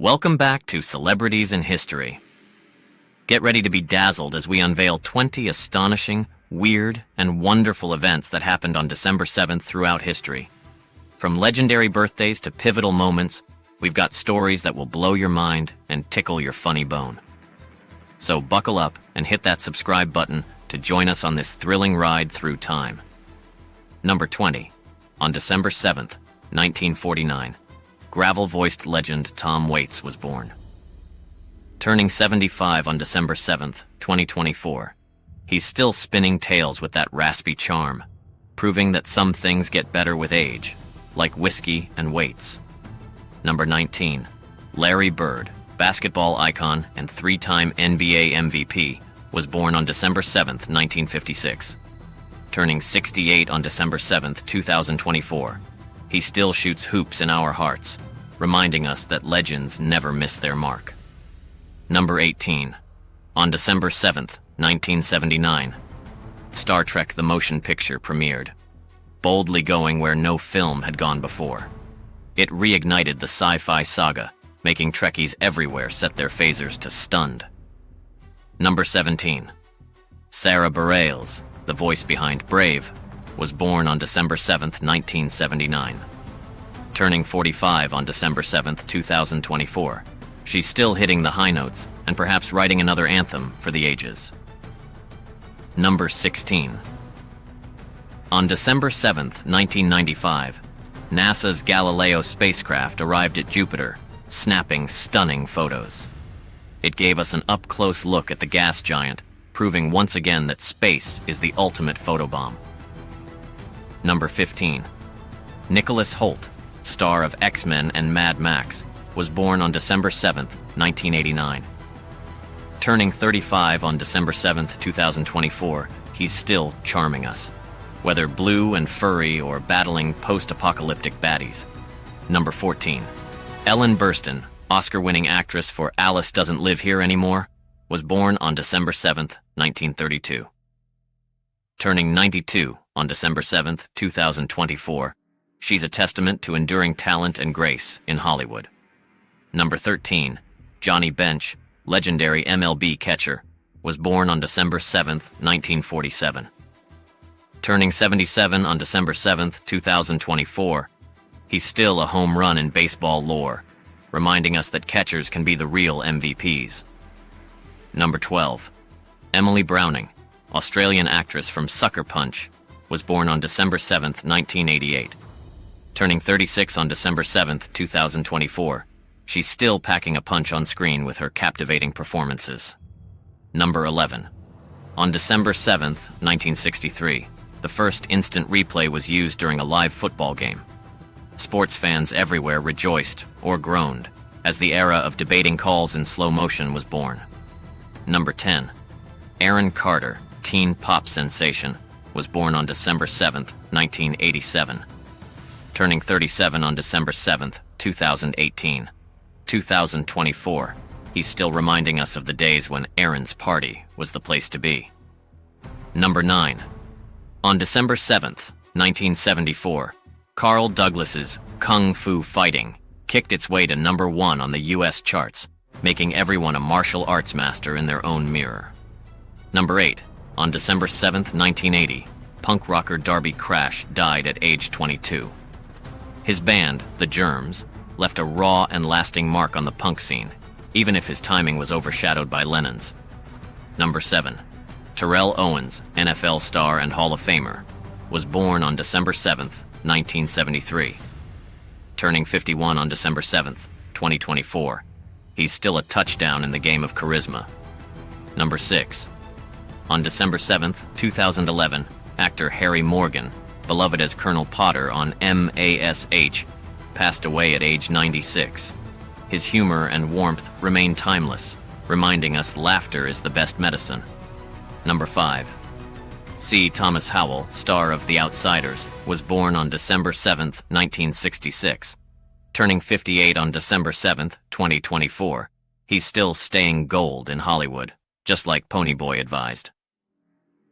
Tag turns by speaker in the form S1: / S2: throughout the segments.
S1: Welcome back to Celebrities in History. Get ready to be dazzled as we unveil 20 astonishing, weird, and wonderful events that happened on December 7th throughout history. From legendary birthdays to pivotal moments, we've got stories that will blow your mind and tickle your funny bone. So buckle up and hit that subscribe button to join us on this thrilling ride through time. Number 20. On December 7th, 1949, gravel-voiced legend Tom Waits was born. Turning 75 on December 7th, 2024, he's still spinning tales with that raspy charm, proving that some things get better with age, like whiskey and weights. Number 19. Larry Bird, basketball icon and three-time NBA MVP, was born on December 7th, 1956. Turning 68 on December 7th, 2024, he still shoots hoops in our hearts, reminding us that legends never miss their mark. Number 18. On December 7th, 1979, Star Trek the Motion Picture premiered, boldly going where no film had gone before. It reignited the sci-fi saga, making Trekkies everywhere set their phasers to stunned. Number 17. Sara Bareilles, the voice behind Brave, was born on December 7th, 1979. Turning 45 on December 7th, 2024, she's still hitting the high notes and perhaps writing another anthem for the ages. Number 16. On December 7th, 1995, NASA's Galileo spacecraft arrived at Jupiter, snapping stunning photos. It gave us an up-close look at the gas giant, proving once again that space is the ultimate photobomb. Number 15. Nicholas Hoult, star of X-Men and Mad Max, was born on December 7th, 1989. Turning 35 on December 7th, 2024, he's still charming us, whether blue and furry or battling post-apocalyptic baddies. Number 14. Ellen Burstyn, Oscar-winning actress for Alice Doesn't Live Here Anymore, was born on December 7th, 1932. Turning 92 on December 7th, 2024, she's a testament to enduring talent and grace in Hollywood. Number 13. Johnny Bench, legendary MLB catcher, was born on December 7th, 1947. Turning 77 on December 7th, 2024, he's still a home run in baseball lore, reminding us that catchers can be the real MVPs. Number 12. Emily Browning, Australian actress from Sucker Punch, was born on December 7th, 1988. Turning 36 on December 7th, 2024, she's still packing a punch on screen with her captivating performances. Number 11. On December 7th, 1963, the first instant replay was used during a live football game. Sports fans everywhere rejoiced or groaned as the era of debating calls in slow motion was born. Number 10. Aaron Carter, teen pop sensation, was born on December 7th, 1987. Turning 37 on December 7th, 2018. 2024, he's still reminding us of the days when Aaron's party was the place to be. Number 9. On December 7th, 1974, Carl Douglas's Kung Fu Fighting kicked its way to number 1 on the US charts, making everyone a martial arts master in their own mirror. Number 8. On December 7th, 1980, punk rocker Darby Crash died at age 22. His band, The Germs, left a raw and lasting mark on the punk scene, even if his timing was overshadowed by Lennon's. Number 7. Terrell Owens, NFL star and Hall of Famer, was born on December 7th, 1973. Turning 51 on December 7th, 2024, he's still a touchdown in the game of charisma. Number 6. On December 7th, 2011, actor Harry Morgan, beloved as Colonel Potter on MASH, passed away at age 96. His humor and warmth remain timeless, reminding us laughter is the best medicine. Number 5. C. Thomas Howell, star of The Outsiders, was born on December 7th, 1966. Turning 58 on December 7th, 2024, he's still staying gold in Hollywood, just like Ponyboy advised.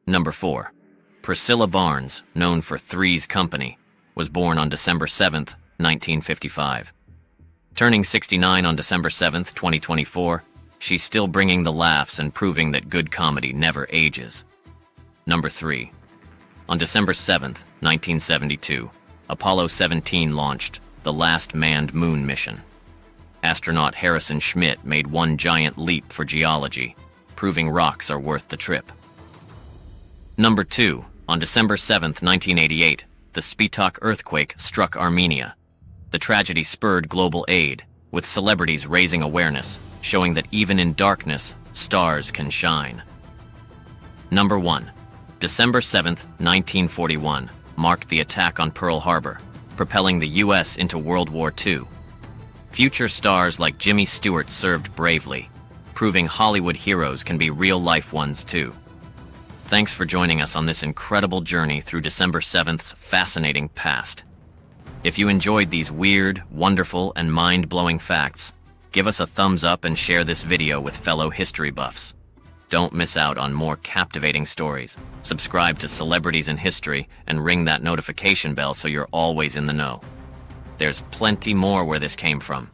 S1: Number 4. Priscilla Barnes, known for Three's Company, was born on December 7th, 1955. Turning 69 on December 7th, 2024, she's still bringing the laughs and proving that good comedy never ages. Number 3. On December 7th, 1972, Apollo 17 launched the last manned moon mission. Astronaut Harrison Schmitt made one giant leap for geology, proving rocks are worth the trip. Number 2. On December 7th, 1988, the Spitak earthquake struck Armenia. The tragedy spurred global aid, with celebrities raising awareness, showing that even in darkness, stars can shine. Number 1. December 7th, 1941, marked the attack on Pearl Harbor, propelling the U.S. into World War II. Future stars like Jimmy Stewart served bravely, proving Hollywood heroes can be real-life ones too. Thanks for joining us on this incredible journey through December 7th's fascinating past. If you enjoyed these weird, wonderful, and mind-blowing facts, give us a thumbs up and share this video with fellow history buffs. Don't miss out on more captivating stories. Subscribe to Celebrities in History and ring that notification bell so you're always in the know. There's plenty more where this came from.